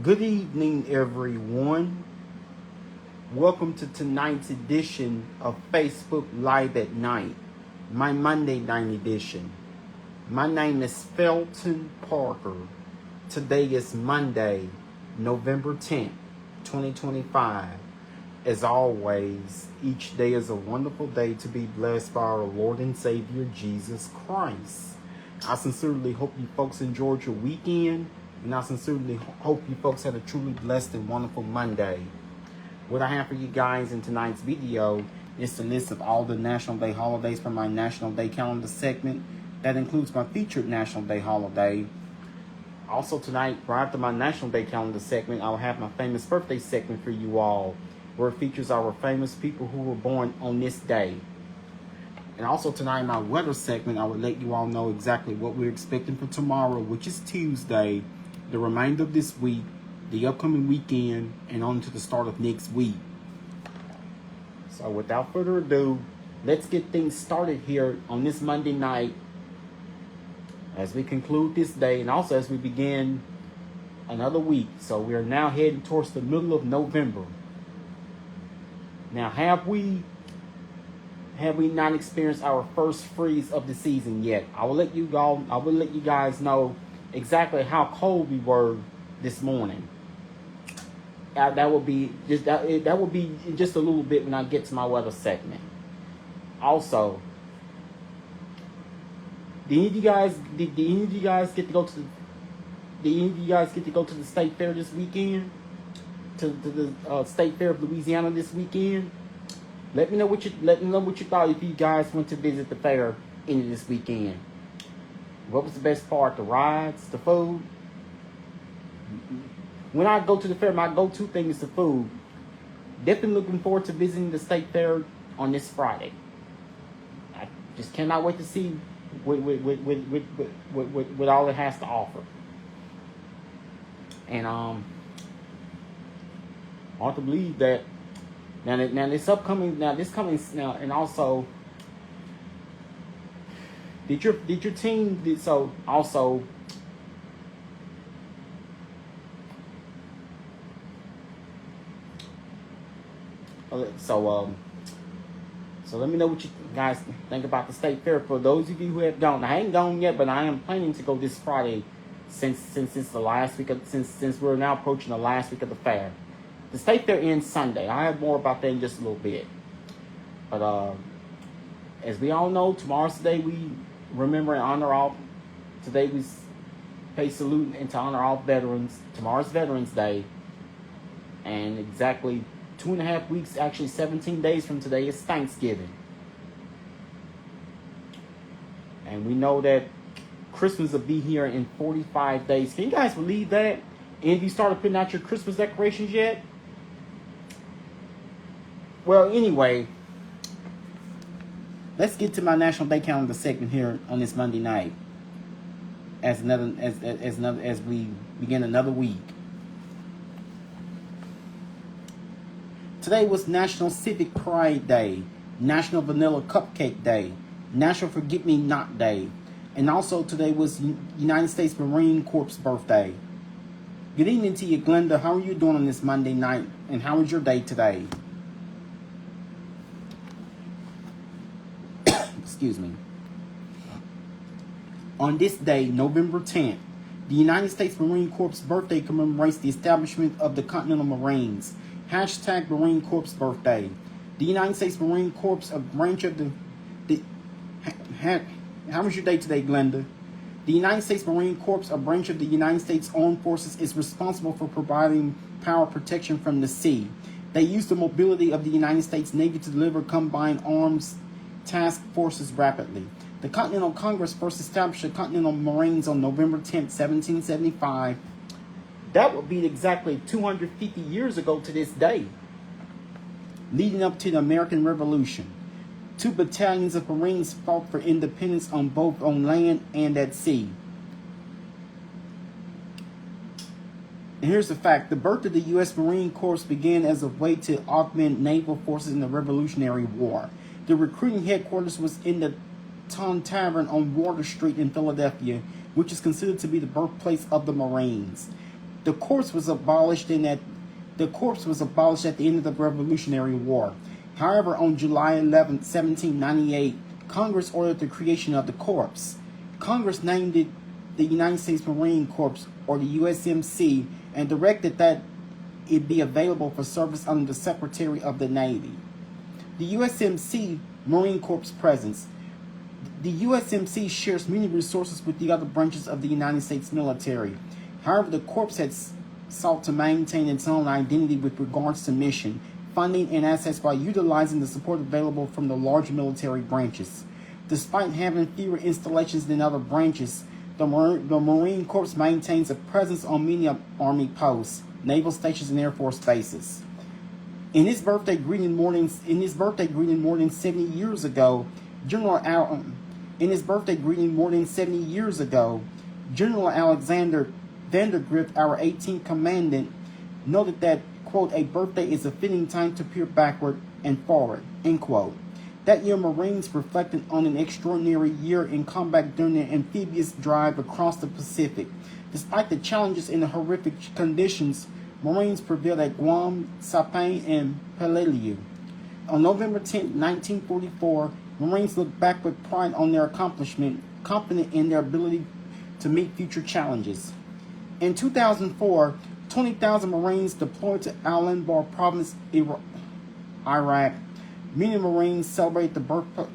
Good evening, everyone. Welcome to tonight's edition of Facebook Live at Night, my Monday night edition. My name is Felton Parker. Today is Monday, November 10th, 2025. As always, each day is a wonderful day to be blessed by our Lord and Savior, Jesus Christ. I sincerely hope you folks enjoyed your weekend, and I sincerely hope you folks had a truly blessed and wonderful Monday. What I have for you guys in tonight's video is the list of all the National Day holidays from my National Day calendar segment. That includes my featured National Day holiday. Also tonight, right after my National Day calendar segment, I'll have my famous birthday segment for you all, where it features our famous people who were born on this day. And also tonight in my weather segment, I will let you all know exactly what we're expecting for tomorrow, which is Tuesday, the remainder of this week, the upcoming weekend, and on to the start of next week. So without further ado, let's get things started here on this Monday night as we conclude this day and also as we begin another week. So we are now heading towards the middle of November. Now, have we not experienced our first freeze of the season yet? I will let you guys know exactly how cold we were this morning. That will be just a little bit when I get to my weather segment. Also, did any of you guys get to go to the state fair this weekend? To the state fair of Louisiana this weekend? Let me know what you thought if you guys went to visit the fair this weekend. What was the best part? The rides, the food? When I go to the fair, my go-to thing is the food. Definitely looking forward to visiting the state fair on this Friday. I just cannot wait to see what all it has to offer. And hard to believe that and also did your team so also so let me know what you guys think about the state fair. For those of you who have gone, I ain't gone yet, but I am planning to go this Friday since it's the last week of, since we're now approaching the last week of the fair. The state fair ends Sunday. I have more about that in just a little bit. But as we all know, tomorrow's the day we remember and honor all. Today we pay salute and to honor all veterans. Tomorrow's Veterans Day. And exactly 2.5 weeks, actually 17 days from today, is Thanksgiving. And we know that Christmas will be here in 45 days. Can you guys believe that? And have you started putting out your Christmas decorations yet? Well, anyway, let's get to my National Day calendar segment here on this Monday night. As we begin another week. Today was National Civic Pride Day, National Vanilla Cupcake Day, National Forget-Me-Not Day, and also today was United States Marine Corps birthday. Good evening to you, Glenda. How are you doing on this Monday night? And how was your day today? Excuse me. On this day, November 10th, the United States Marine Corps birthday commemorates the establishment of the Continental Marines. Hashtag Marine Corps birthday. The United States Marine Corps, a branch of how was your day today, Glenda? The United States Marine Corps, a branch of the United States Armed Forces, is responsible for providing power protection from the sea. They use the mobility of the United States Navy to deliver combined arms task forces rapidly. The Continental Congress first established the Continental Marines on November 10, 1775. That would be exactly 250 years ago to this day, leading up to the American Revolution. 2 battalions of Marines fought for independence on both on land and at sea. And here's the fact. The birth of the U.S. Marine Corps began as a way to augment naval forces in the Revolutionary War. The recruiting headquarters was in the Ton Tavern on Water Street in Philadelphia, which is considered to be the birthplace of the Marines. The corps was abolished at the end of the Revolutionary War. However, on July 11, 1798, Congress ordered the creation of the corps. Congress named it the United States Marine Corps, or the USMC, and directed that it be available for service under the Secretary of the Navy. The USMC Marine Corps presence. The USMC shares many resources with the other branches of the United States military. However, the Corps has sought to maintain its own identity with regards to mission, funding, and assets by utilizing the support available from the large military branches. Despite having fewer installations than other branches, the Marine Corps maintains a presence on many Army posts, naval stations, and Air Force bases. In his birthday greeting more than 70 years ago, General Alexander Vandergrift, our 18th commandant, noted that, quote, a birthday is a fitting time to peer backward and forward, end quote. That year, Marines reflected on an extraordinary year in combat during an amphibious drive across the Pacific. Despite the challenges and the horrific conditions, Marines prevailed at Guam, Saipan, and Peleliu. On November 10, 1944, Marines look back with pride on their accomplishment, confident in their ability to meet future challenges. In 2004, 20,000 Marines deployed to Al-Anbar province, Iraq. Many Marines celebrate the birthplace.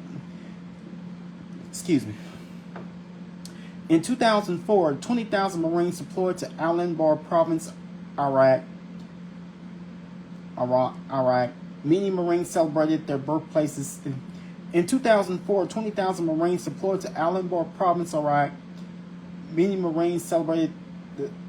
In 2004, 20,000 Marines deployed to Al-Anbar province, Iraq. Many Marines celebrated their birthplaces. In 2004, 20,000 Marines deployed to Al-Anbar province, Iraq. Many Marines celebrated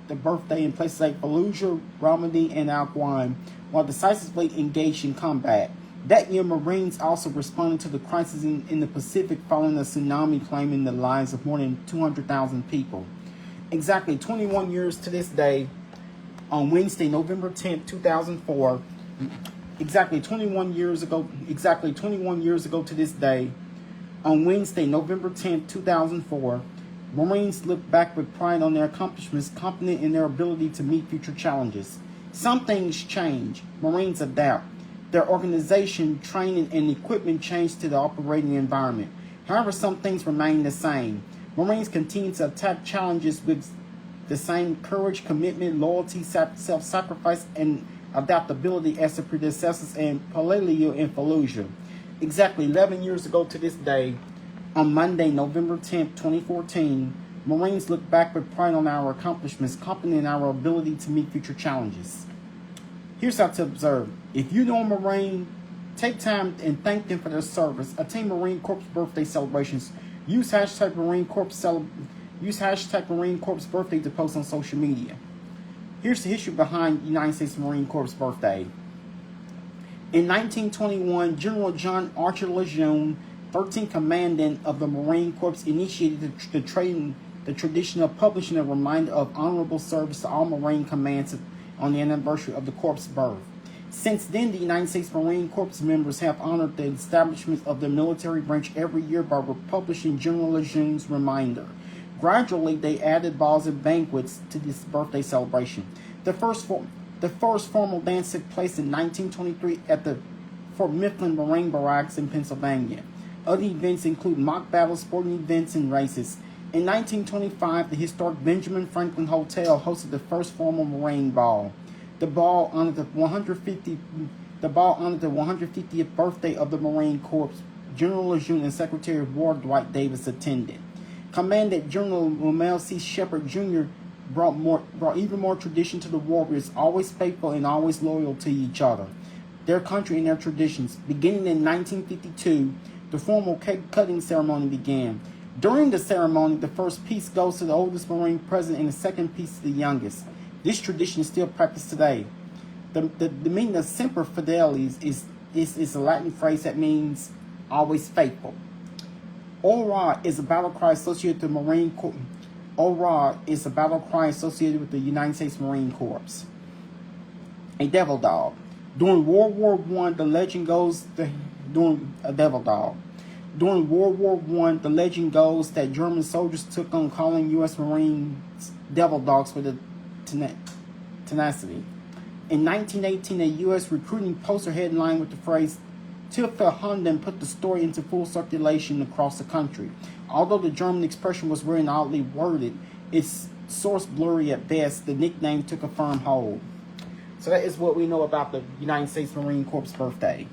the birthday in places like Fallujah, Ramadi, and Al-Qaim, while decisively engaged in combat. That year, Marines also responded to the crisis in the Pacific following a tsunami claiming the lives of more than 200,000 people. Exactly 21 years to this day, on Wednesday, November 10th, 2004, exactly 21 years ago to this day, on Wednesday, November 10th, 2004, Marines look back with pride on their accomplishments, confident in their ability to meet future challenges. Some things change. Marines adapt. Their organization, training, and equipment change to the operating environment. However, some things remain the same. Marines continue to attack challenges with the same courage, commitment, loyalty, self-sacrifice, and adaptability as the predecessors in Peleliu and Fallujah. Exactly 11 years ago to this day, on Monday, November 10th, 2014, Marines look back with pride on our accomplishments, confident in our ability to meet future challenges. Here's how to observe. If you know a Marine, take time and thank them for their service. Attend Marine Corps birthday celebrations. Use hashtag Marine Corps birthday to post on social media. Here's the history behind United States Marine Corps birthday. In 1921, General John Archer Lejeune, 13th Commandant of the Marine Corps, initiated the tradition of publishing a reminder of honorable service to all Marine commands on the anniversary of the Corps' birth. Since then, the United States Marine Corps members have honored the establishment of the military branch every year by publishing General Lejeune's reminder. Gradually, they added balls and banquets to this birthday celebration. The first formal dance took place in 1923 at the Fort Mifflin Marine Barracks in Pennsylvania. Other events include mock battles, sporting events, and races. In 1925, the historic Benjamin Franklin Hotel hosted the first formal Marine Ball. The ball honored the 150th birthday of the Marine Corps. General Lejeune and Secretary of War Dwight Davis attended. Commandant General Rommel C. Shepard Jr. brought even more tradition to the warriors, always faithful and always loyal to each other, their country, and their traditions. Beginning in 1952, the formal cake cutting ceremony began. During the ceremony, the first piece goes to the oldest Marine present and the second piece to the youngest. This tradition is still practiced today. The meaning of Semper Fidelis is a Latin phrase that means always faithful. Ora is a battle cry associated with the Marine Corps. Ora is a battle cry associated with the United States Marine Corps. A devil dog. During World War I, the legend goes during World War I, the legend goes that German soldiers took on calling U.S. Marines devil dogs for the tenacity. In 1918, a U.S. recruiting poster headline with the phrase "Till verhunten" put the story into full circulation across the country. Although the German expression was very oddly worded, its source blurry at best, the nickname took a firm hold. So that is what we know about the United States Marine Corps birthday.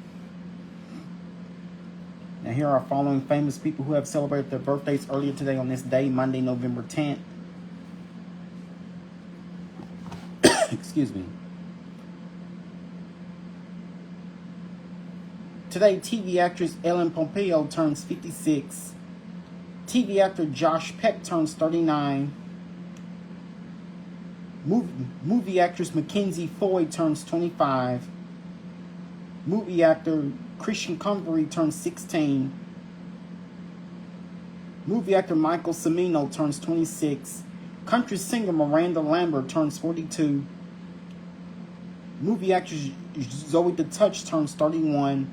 Now here are following famous people who have celebrated their birthdays earlier today on this day, Monday, November 10th. Excuse me. Today, TV actress Ellen Pompeo turns 56. TV actor Josh Peck turns 39. Movie actress Mackenzie Foy turns 25. Movie actor Christian Convery turns 16. Movie actor Michael Cimino turns 26. Country singer Miranda Lambert turns 42. Movie actress Zoe DeTouch turns 31.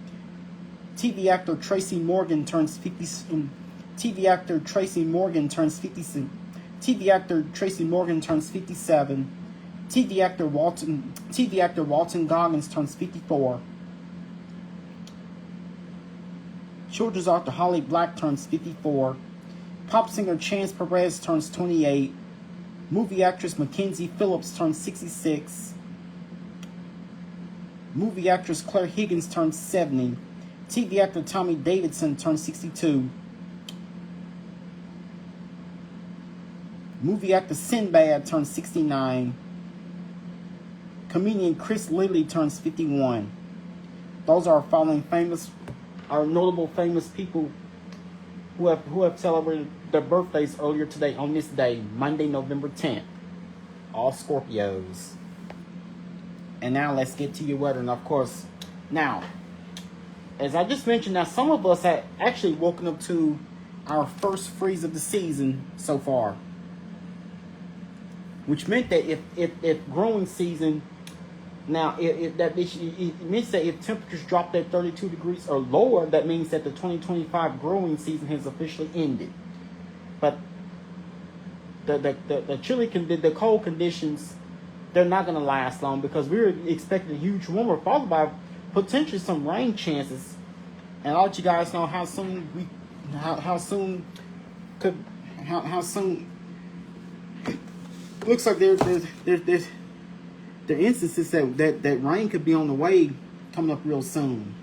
TV actor Tracy Morgan turns 50. TV actor Tracy Morgan turns 56. TV actor Tracy Morgan turns 57. TV actor Walton Goggins turns 54. Children's author Holly Black turns 54. Pop singer Chance Perez turns 28. Movie actress Mackenzie Phillips turns 66. Movie actress Claire Higgins turns 70. TV actor Tommy Davidson turns 62. Movie actor Sinbad turns 69. Comedian Chris Lilly turns 51. Those are our notable famous people who have celebrated their birthdays earlier today on this day, Monday, November 10th. All Scorpios. And now let's get to your weather. And of course, now, as I just mentioned, now some of us had actually woken up to our first freeze of the season so far. Which meant that if growing season, now it means that if temperatures drop at 32 degrees or lower, that means that the 2025 growing season has officially ended. But the cold conditions, they're not going to last long because we were expecting a huge warmer followed by potentially some rain chances. And I'll let you guys know how soon looks like there's instances that rain could be on the way coming up real soon.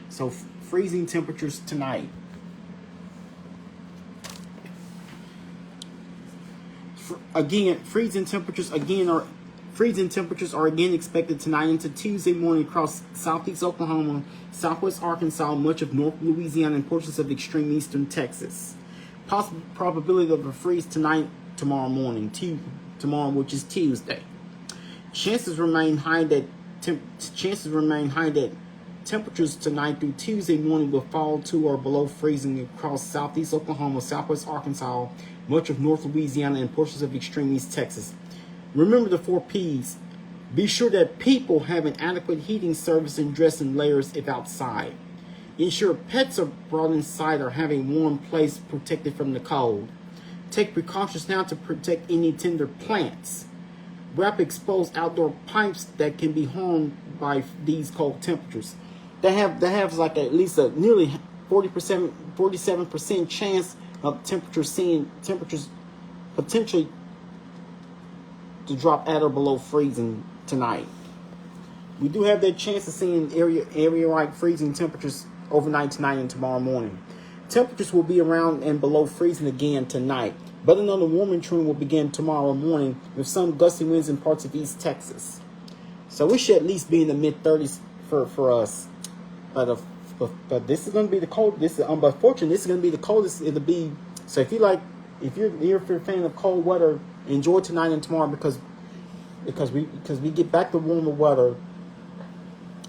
So freezing temperatures tonight. Freezing temperatures are again expected tonight into Tuesday morning across southeast Oklahoma, southwest Arkansas, much of north Louisiana, and portions of extreme eastern Texas. Possible probability of a freeze tonight, tomorrow morning, which is Tuesday. Chances remain high that temperatures tonight through Tuesday morning will fall to or below freezing across southeast Oklahoma, southwest Arkansas, much of north Louisiana, and portions of extreme east Texas. Remember the 4 P's. Be sure that people have an adequate heating service and dress in layers if outside. Ensure pets are brought inside or have a warm place protected from the cold. Take precautions now to protect any tender plants. Wrap exposed outdoor pipes that can be harmed by these cold temperatures. They have like at least a nearly 47% chance of temperatures potentially to drop at or below freezing tonight. We do have that chance of seeing area-wide freezing temperatures overnight tonight and tomorrow morning. Temperatures will be around and below freezing again tonight, but another warming trend will begin tomorrow morning with some gusty winds in parts of East Texas. So we should at least be in the mid-30s for us. But this is going to be the cold. Unfortunately, this is going to be the coldest it'll be. So if you're a fan of cold weather, enjoy tonight and tomorrow because we get back to warmer weather.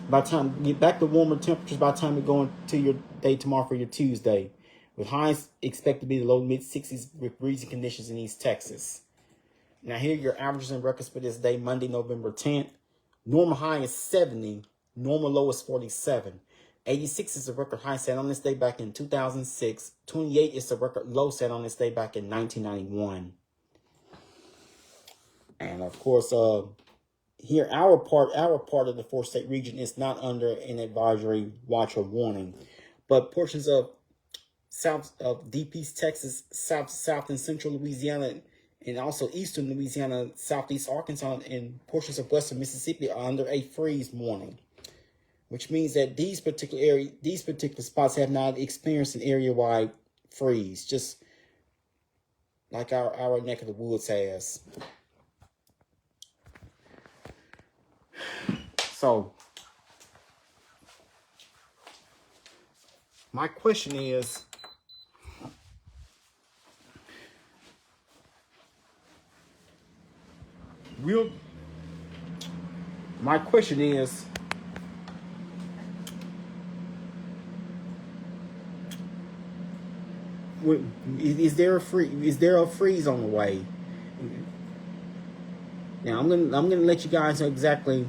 By the time we get back to warmer temperatures, by the time we go into your day tomorrow for your Tuesday, with highs expected to be the low mid 60s with breezy conditions in East Texas. Now here are your averages and records for this day, Monday, November 10th. Normal high is 70, normal low is 47. 86 is the record high set on this day back in 2006. 28 is the record low set on this day back in 1991. And of course, here our part of the 4-state region is not under an advisory, watch, or warning, but portions of south of deep East Texas, south and central Louisiana, and also eastern Louisiana, southeast Arkansas, and portions of western Mississippi are under a freeze warning, which means that these particular spots have not experienced an area-wide freeze, just like our neck of the woods has. So, my question is, is there a freeze on the way? Now I'm gonna let you guys know exactly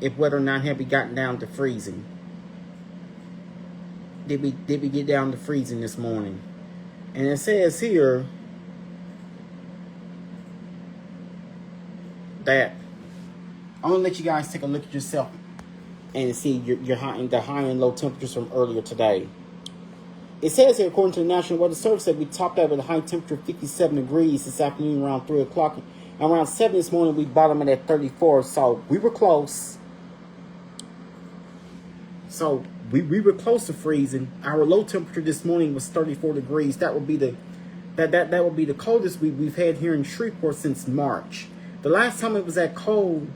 if whether or not have we gotten down to freezing. Did we get down to freezing this morning? And it says here that I'm gonna let you guys take a look at yourself and see the high and low temperatures from earlier today. It says here, according to the National Weather Service, that we topped out with a high temperature of 57 degrees this afternoon around 3 o'clock. And around 7 this morning, we bottomed at 34. So we were close. So we were close to freezing. Our low temperature this morning was 34 degrees. That would be the coldest we've had here in Shreveport since March. The last time it was that cold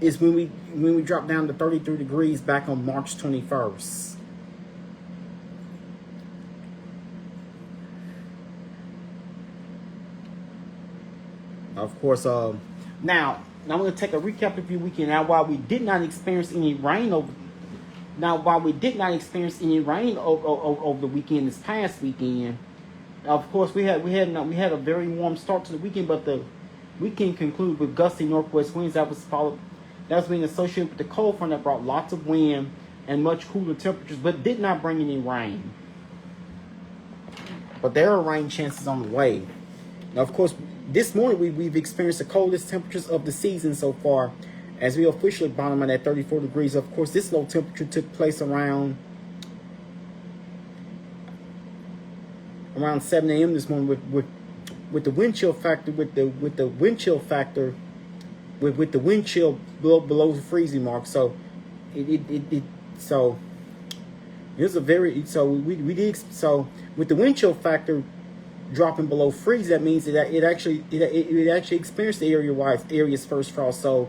is when we dropped down to 33 degrees back on March 21st. Of course, now I'm going to take a recap of your weekend. Now, while we did not experience any rain over the weekend, this past weekend, of course we had a very warm start to the weekend, but the weekend concluded with gusty northwest winds that was being associated with the cold front that brought lots of wind and much cooler temperatures, but did not bring any rain. But there are rain chances on the way. Now, of course, this morning we've experienced the coldest temperatures of the season so far, as we officially bottomed at 34 degrees. Of course, this low temperature took place around 7 a.m. this morning with the wind chill factor with the wind chill below the freezing mark. So with the wind chill factor dropping below freeze, that means that it actually experienced the area's first frost. So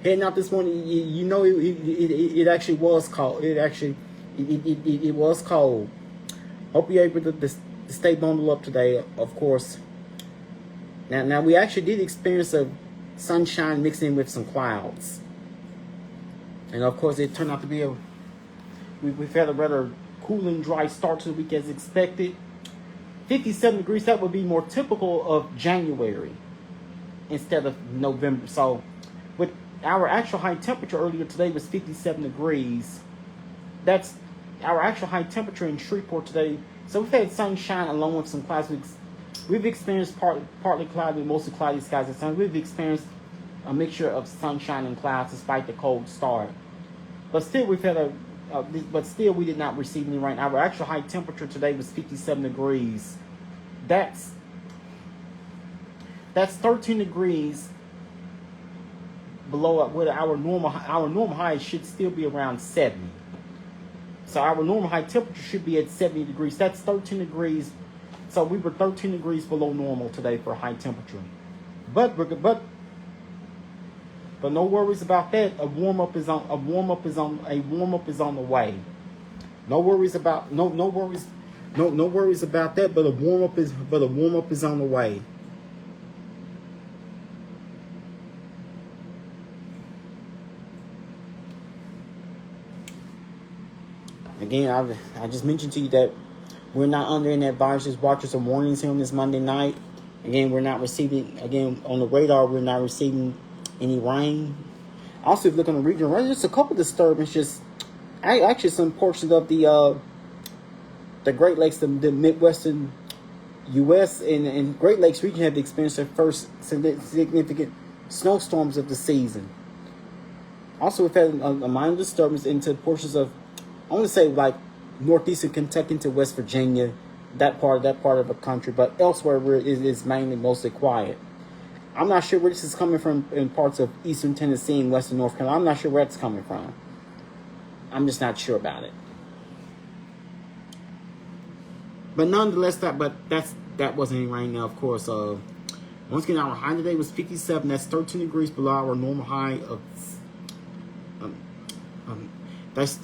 heading out this morning, it actually was cold. It was cold. Hope you're able to stay bundled up today. Of course. Now we actually did experience a sunshine mixed in with some clouds, and of course it turned out to be we've had a rather cool and dry start to the week as expected. 57 degrees, that would be more typical of January instead of November. So with our actual high temperature earlier today was 57 degrees. That's our actual high temperature in Shreveport today. So we've had sunshine along with some clouds. We've experienced partly cloudy, mostly cloudy skies at times. We've experienced a mixture of sunshine and clouds despite the cold start. But still we did not receive any rain. Our actual high temperature today was 57 degrees. That's 13 degrees below what our normal high should still be around 70. So our normal high temperature should be at 70 degrees. That's 13 degrees. So we were 13 degrees below normal today for high temperature. But no worries about that. A warm up is on the way. No worries about that. But a warm up is on the way. Again, I just mentioned to you that we're not under any advisories, watchers, or warnings here on this Monday night. Again, we're not receiving. Again, on the radar, we're not receiving any rain. Also, if you look on the regional radar, just a couple of disturbances. Actually, some portions of the Great Lakes, the Midwestern U.S. and Great Lakes region have experienced their first significant snowstorms of the season. Also, we've had a minor disturbance into portions of, I want to say, like northeastern Kentucky to West Virginia, that part of the country, but elsewhere where it is mainly mostly quiet. I'm not sure where this is coming from in parts of eastern Tennessee and western North Carolina. I'm not sure where it's coming from. I'm just not sure about it. But nonetheless, that wasn't any rain now, of course. Once again, our high today was 57. That's 13 degrees below our normal high of. That's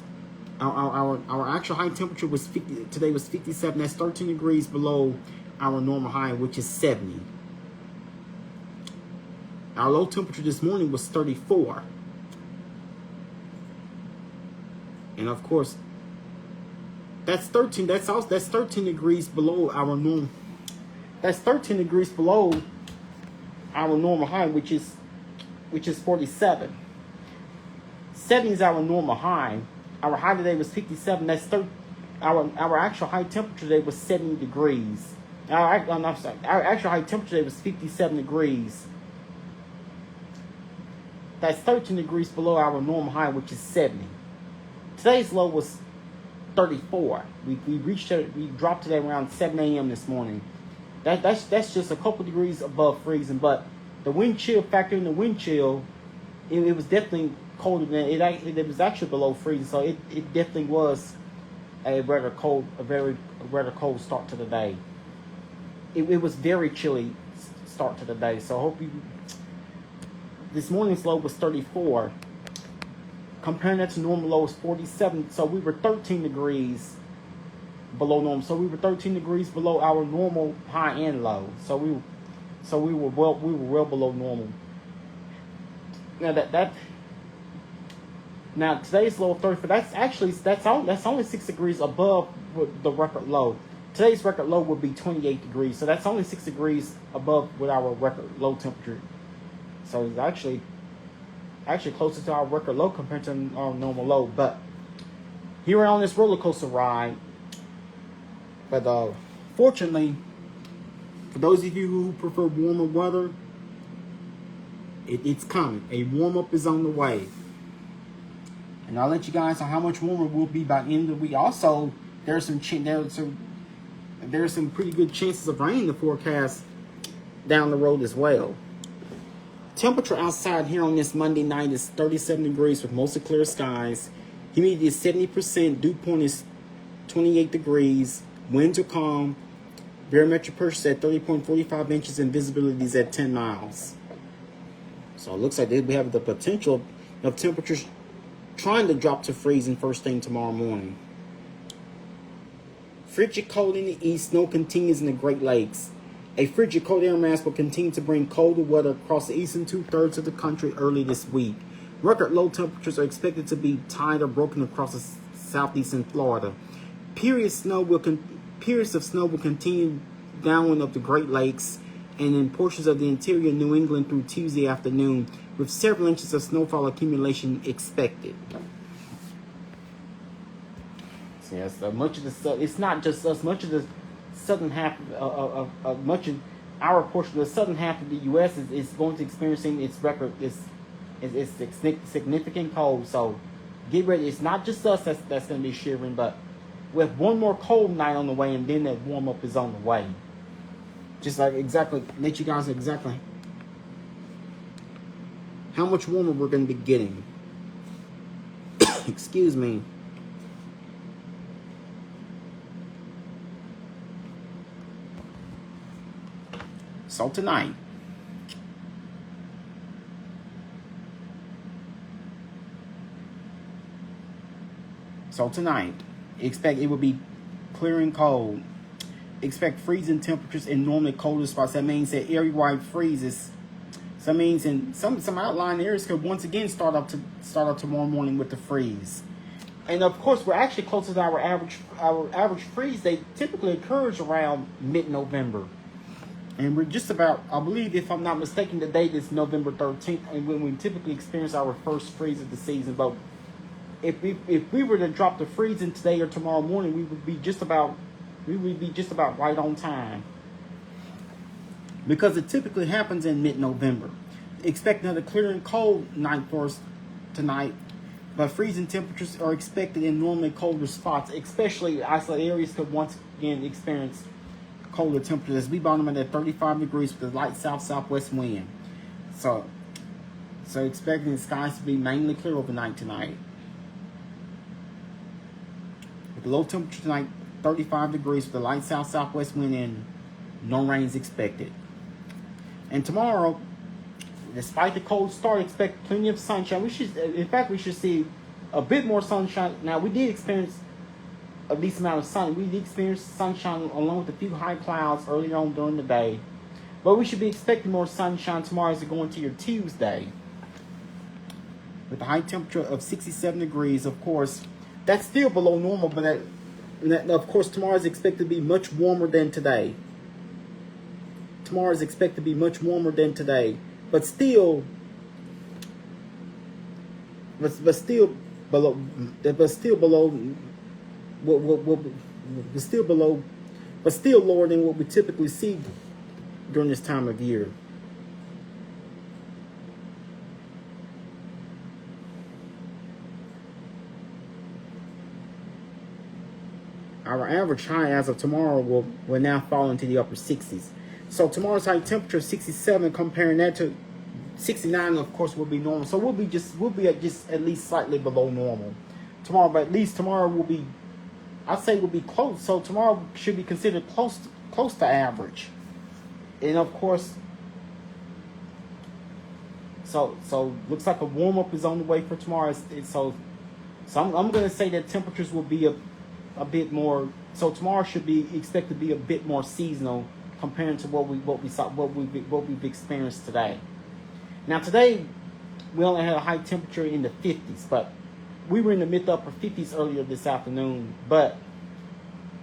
our actual high temperature was 50. Today was 57. That's 13 degrees below our normal high, which is 70. Our low temperature this morning was 34. And of course, that's 13. That's 13 degrees below our norm. That's 13 degrees below our normal high, which is 47. 70 is our normal high. Our high today was 57. That's our actual high temperature today was 70 degrees. Our actual high temperature today was 57 degrees. That's 13 degrees below our normal high, which is 70. Today's low was 34. We dropped today around 7 a.m. this morning. That's just a couple degrees above freezing, but the wind chill factor in the wind chill, it was definitely colder than it was actually below freezing, so it definitely was a rather cold start to the day. It was very chilly start to the day, so I hope you. This morning's low was 34. Comparing that to normal low is 47. So we were 13 degrees below normal. So we were 13 degrees below our normal high and low. So we were well below normal. Now today's low of 34. That's only 6 degrees above the record low. Today's record low would be 28 degrees. So that's only 6 degrees above with our record low temperature. So it's actually closer to our record low compared to our normal low. But here we're on this roller coaster ride. But fortunately, for those of you who prefer warmer weather, it's coming. A warm up is on the way. And I'll let you guys know how much warmer we'll be by the end of the week. Also, there's some pretty good chances of rain in the forecast down the road as well. Temperature outside here on this Monday night is 37 degrees with mostly clear skies. Humidity is 70%. Dew point is 28 degrees. Winds are calm. Barometric pressure is at 30.45 inches and visibility is at 10 miles. So it looks like we have the potential of temperatures trying to drop to freezing first thing tomorrow morning. Frigid cold in the east. Snow continues in the Great Lakes. A frigid cold air mass will continue to bring colder weather across the eastern two-thirds of the country early this week. Record low temperatures are expected to be tied or broken across the southeastern Florida. Periods of snow will continue downwind of the Great Lakes and in portions of the interior New England through Tuesday afternoon, with several inches of snowfall accumulation expected. So yes, much of the it's not just us. Much of the southern half of much of our portion of the southern half of the U.S. is going to experiencing its significant cold. So get ready. It's not just us that's going to be shivering, but we have one more cold night on the way, and then that warm up is on the way. Just like exactly, let you guys know exactly how much warmer we're going to be getting. Excuse me. So tonight, expect it will be clear and cold. Expect freezing temperatures in normally colder spots. That means that area-wide freezes. So that means in some outlying areas could once again start up tomorrow morning with the freeze. And of course, we're actually closer to our average freeze date typically occurs around mid-November. And we're just about, I believe, if I'm not mistaken, the date is November 13th, and when we typically experience our first freeze of the season. But if we were to drop the freezing today or tomorrow morning, we would be just about right on time. because it typically happens in mid-November. Expect another clear and cold night for us tonight, but freezing temperatures are expected in normally colder spots, especially isolated areas could once again experience colder temperatures as we bottom at 35 degrees with a light south-southwest wind. So expecting the skies to be mainly clear overnight tonight. With the low temperature tonight, 35 degrees with a light south-southwest wind and no rain is expected. And tomorrow, despite the cold start, expect plenty of sunshine. We should see a bit more sunshine. Now, we did experience a decent amount of sun. We did experience sunshine along with a few high clouds earlier on during the day. But we should be expecting more sunshine tomorrow as we go into your Tuesday. With a high temperature of 67 degrees, of course, that's still below normal, but that of course, tomorrow is expected to be much warmer than today. Tomorrow is expected to be much warmer than today, but still below lower than what we typically see during this time of year. Our average high as of tomorrow will now fall into the upper 60s. So tomorrow's high temperature 67, comparing that to 69, of course, will be normal. So we'll be at least slightly below normal tomorrow, but at least tomorrow will be, I'd say, will be close. So tomorrow should be considered close to average. And of course, so looks like a warm up is on the way for tomorrow. So I'm going to say that temperatures will be a bit more. So tomorrow should be expected to be a bit more seasonal compared to what we've experienced today. Now today we only had a high temperature in the 50s, but we were in the mid to upper 50s earlier this afternoon. But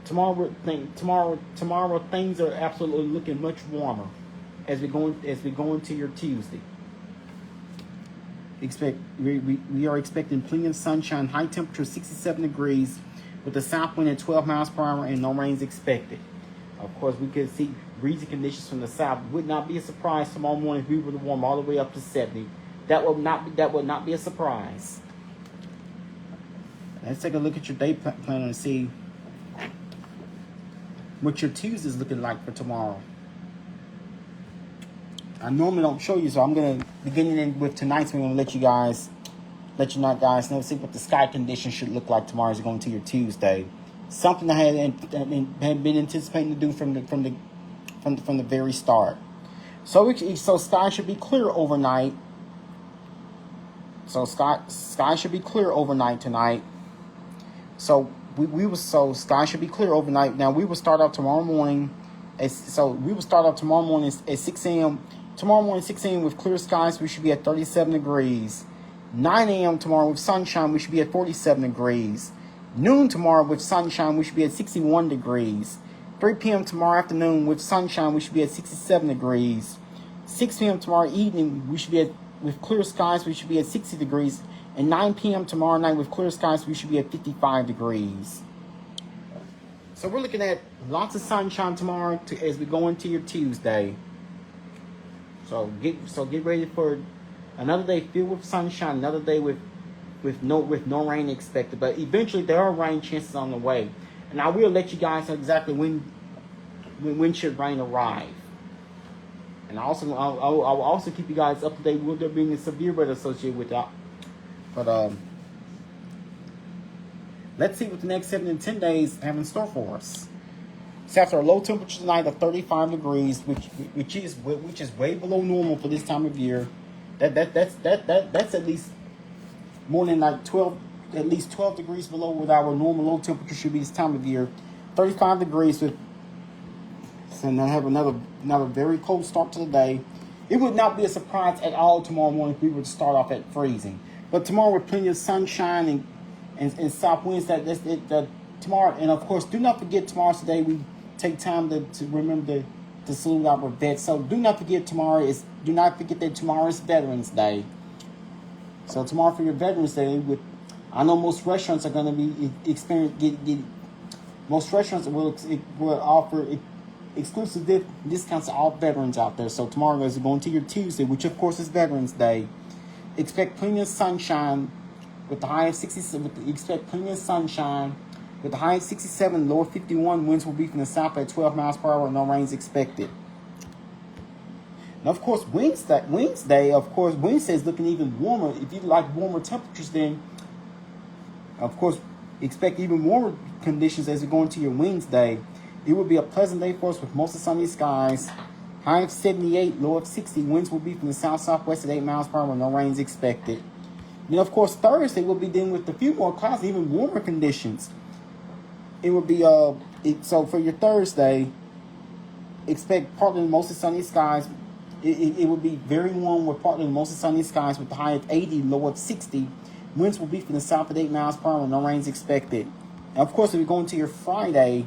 tomorrow things are absolutely looking much warmer as we go into your Tuesday. We are expecting plenty of sunshine, high temperature 67 degrees with a south wind at 12 miles per hour and no rains expected. Of course, we could see breezy conditions from the south. It would not be a surprise tomorrow morning if we were to warm all the way up to 70. That would not be a surprise. Let's take a look at your day planner and see what your Tuesday is looking like for tomorrow. I normally don't show you, so I'm gonna begin in with tonight's. We're gonna let you guys know, see what the sky conditions should look like tomorrow as you're going to your Tuesday. Something I had been anticipating to do from the very start. So sky should be clear overnight. So sky should be clear overnight tonight. So sky should be clear overnight. Now we will start out tomorrow morning. At 6 a.m. Tomorrow morning 6 a.m. with clear skies. We should be at 37 degrees. 9 a.m. tomorrow with sunshine. We should be at 47 degrees. Noon tomorrow with sunshine, we should be at 61 degrees. 3 p.m. tomorrow afternoon with sunshine, we should be at 67 degrees. 6 p.m. tomorrow evening, we should be with clear skies, we should be at 60 degrees. And 9 p.m. tomorrow night with clear skies, we should be at 55 degrees. So we're looking at lots of sunshine tomorrow as we go into your Tuesday. So get ready for another day filled with sunshine, another day with no rain expected, but eventually there are rain chances on the way, and I will let you guys know exactly when should rain arrive. And I will also keep you guys up to date with there being a severe weather associated with that. But let's see what the next 7 to 10 days have in store for us. So after a low temperature tonight of 35 degrees, which is way below normal for this time of year, that's at least more than like 12 degrees below what our normal low temperature should be this time of year. 35 degrees so now have another very cold start to the day. It would not be a surprise at all tomorrow morning if we were to start off at freezing. But tomorrow with plenty of sunshine and south winds tomorrow. And of course, do not forget tomorrow's the day we take time to remember to salute our vets. So do not forget that tomorrow is Veterans Day. So tomorrow for your Veterans Day, I know most restaurants are going to be most restaurants will offer exclusive discounts to all veterans out there. So tomorrow, as we go into your Tuesday, which of course is Veterans Day, expect plenty of sunshine with the high of 67. Expect plenty of sunshine with the high of 67, low of 51. Winds will be from the south at 12 miles per hour. No rains expected. Now, of course, Wednesday, of course, Wednesday is looking even warmer. If you like warmer temperatures, then, of course, expect even warmer conditions as we go into your Wednesday. It will be a pleasant day for us with mostly sunny skies. High of 78, low of 60. Winds will be from the south-southwest at 8 miles per hour. No rains expected. Then, of course, Thursday we'll be dealing with a few more clouds, even warmer conditions. It will be so for your Thursday, expect partly mostly sunny skies. It will be very warm with partly mostly sunny skies with the high of 80, low of 60. Winds will be from the south at 8 miles per hour. No rains expected. And of course, if we go into your Friday,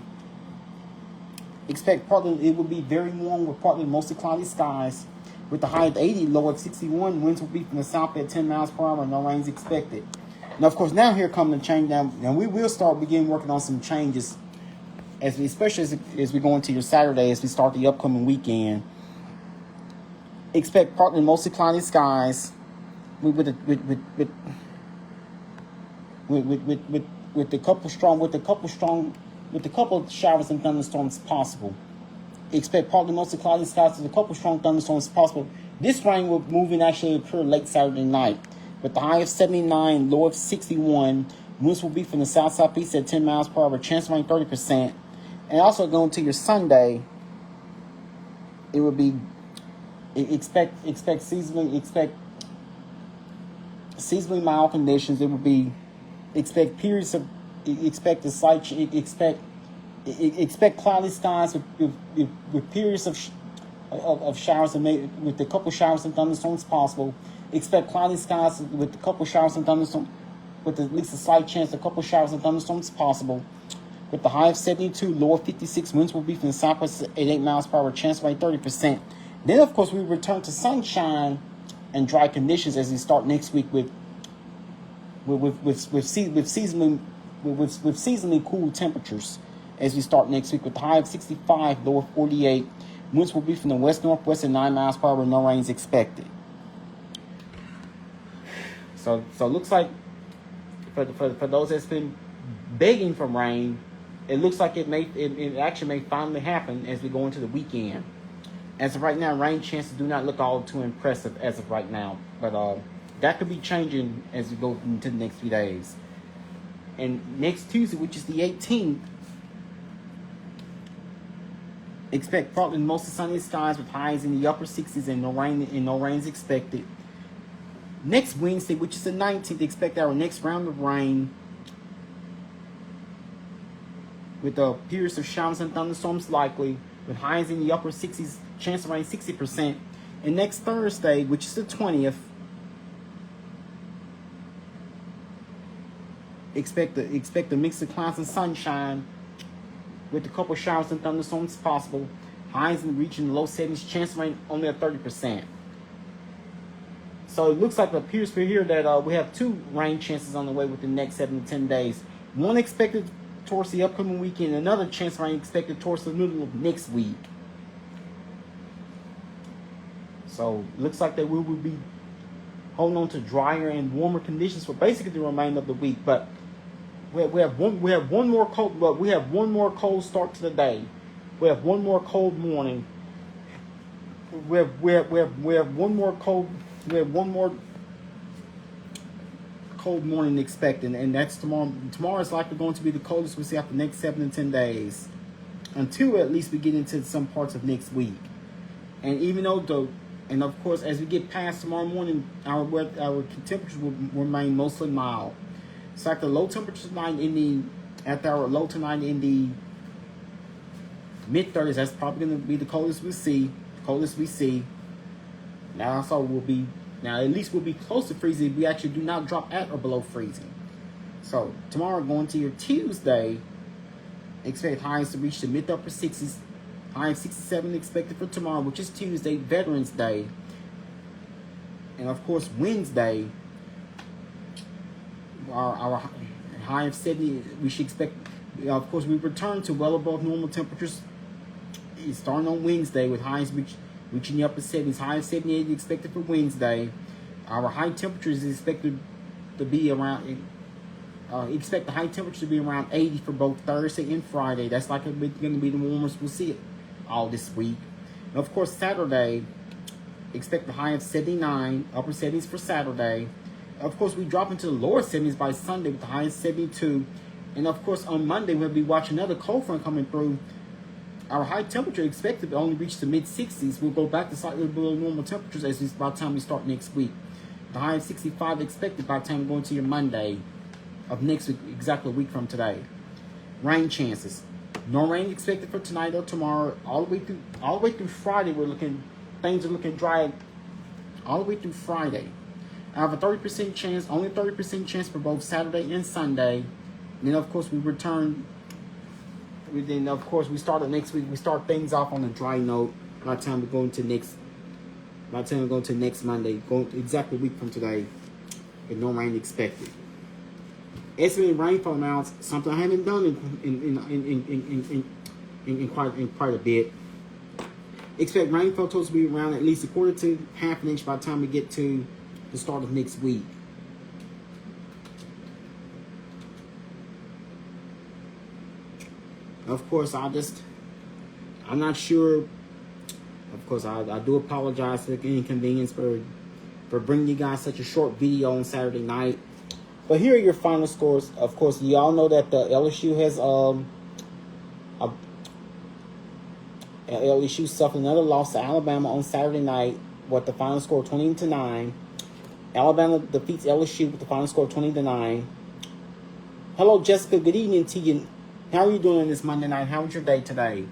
expect partly it will be very warm with partly mostly cloudy skies with the high of 80, low of 61. Winds will be from the south at 10 miles per hour. No rains expected. Now, of course, now here come the change down, and we will begin working on some changes especially as we go into your Saturday as we start the upcoming weekend. Expect partly mostly cloudy skies with a couple showers and thunderstorms possible. Expect partly mostly cloudy skies with a couple strong thunderstorms possible. This rain will move and actually occur late Saturday night with the high of 79, low of 61. Winds will be from the south-southeast at 10 miles per hour. Chance of rain 30%. And also going to your Sunday, it will be expect seasonally mild conditions. It will be expect cloudy skies with periods of showers and with a couple showers and thunderstorms possible. Expect cloudy skies with a couple showers and thunderstorms, with at least a slight chance of a couple showers and thunderstorms possible. With the high of 72, low of 56, winds will be from the southwest at 8 miles per hour. Chance rate 30%. Then, of course, we return to sunshine and dry conditions as we start next week with seasonally cool temperatures as we start next week with the high of 65, low of 48. Winds will be from the west-northwest at 9 miles per hour. No rains expected. So it looks like for those that's been begging for rain, it looks like it actually may finally happen as we go into the weekend. As of right now, rain chances do not look all too impressive as of right now, but that could be changing as we go into the next few days. And next Tuesday, which is the 18th, expect partly mostly sunny skies with highs in the upper 60s and no rains expected. Next Wednesday, which is the 19th, expect our next round of rain with periods of showers and thunderstorms likely, with highs in the upper 60s, chance of rain 60%. And next Thursday, which is the 20th, expect a mix of clouds and sunshine with a couple showers and thunderstorms possible. Highs in reaching the low 70s, chance of rain only at 30%. So it looks like it appears for here that we have 2 rain chances on the way within the next 7 to 10 days. One expected towards the upcoming weekend, another chance of rain expected towards the middle of next week. So it looks like that we will be holding on to drier and warmer conditions for basically the remainder of the week. But we have one more cold start to the day. We have one more cold morning. We have one more cold morning expected, and that's tomorrow. Tomorrow is likely going to be the coldest we see after the next 7 to 10 days, until at least we get into some parts of next week. And even though and of course, as we get past tomorrow morning, our temperatures will remain mostly mild. So after low temperatures tonight after our low tonight in the mid-30s, that's probably going to be the coldest we see. Now at least we'll be close to freezing if we actually do not drop at or below freezing. So tomorrow, going to your Tuesday, expect highs to reach the mid-upper 60s. High of 67 expected for tomorrow, which is Tuesday, Veterans Day. And of course, Wednesday, our high of 70, we should expect, of course, we return to well above normal temperatures is starting on Wednesday with highs reaching the upper 70s. High of 78 is expected for Wednesday. Our high temperatures is expected to be around. Expect the high temperature to be around 80 for both Thursday and Friday. That's like going to be the warmest we'll see it all this week. And of course, Saturday, expect the high of 79, upper 70s for Saturday. Of course, we drop into the lower 70s by Sunday with the high of 72. And of course, on Monday, we'll be watching another cold front coming through. Our high temperature expected to only reach the mid-60s. We'll go back to slightly below normal temperatures by the time we start next week. The high of 65 expected by the time we go into your Monday of next week, exactly a week from today. Rain chances. No rain expected for tonight or tomorrow. All the way through Friday, things are looking dry. All the way through Friday. I have a 30% chance, only 30% chance for both Saturday and Sunday. And then of course we return. Then of course we start next week. We start things off on a dry note. By the time we go into next Monday, going exactly a week from today, with no rain expected. Estimated rainfall amounts, something I haven't done in quite a bit. Expect rainfall totals to be around at least a quarter to half an inch by the time we get to the start of next week. Of course, I'm not sure. Of course, I do apologize for the inconvenience for bringing you guys such a short video on Saturday night. But here are your final scores. Of course, you all know that the LSU has LSU suffered another loss to Alabama on Saturday night with the final score 20-9. Alabama defeats LSU with the final score 20-9. Hello, Jessica. Good evening to you. How are you doing this Monday night? How was your day today?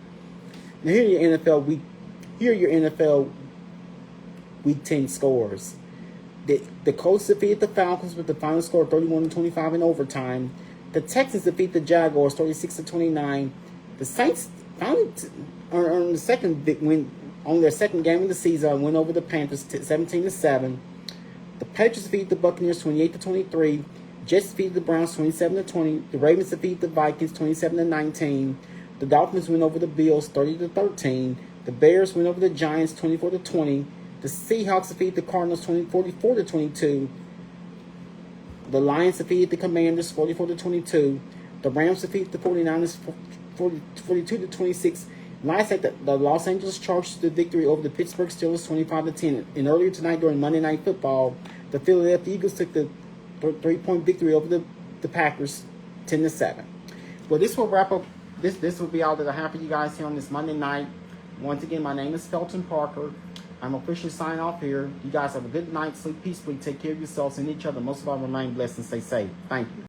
Now here are your NFL Week 10 scores. The Colts defeated the Falcons with the final score of 31-25 in overtime. The Texans defeat the Jaguars 36-29. The Saints finally earned the second big win on their second game of the season, win over the Panthers 17-7. The Patriots defeat the Buccaneers 28-23. Jets defeated the Browns 27-20. The Ravens defeat the Vikings 27-19. The Dolphins win over the Bills 30-13. The Bears win over the Giants 24-20. The Seahawks defeat the Cardinals 44-22. The Lions defeated the Commanders 44-22. The Rams defeat the 49ers 42-26. Last night, the Los Angeles Chargers the victory over the Pittsburgh Steelers 25-10. And earlier tonight during Monday Night Football, the Philadelphia Eagles took the 3-point victory over the Packers 10-7. Well, this will wrap up. This will be all that I have for you guys here on this Monday night. Once again, my name is Felton Parker. I'm officially signing off here. You guys have a good night. Sleep peacefully. Take care of yourselves and each other. Most of all, remain blessed and stay safe. Thank you.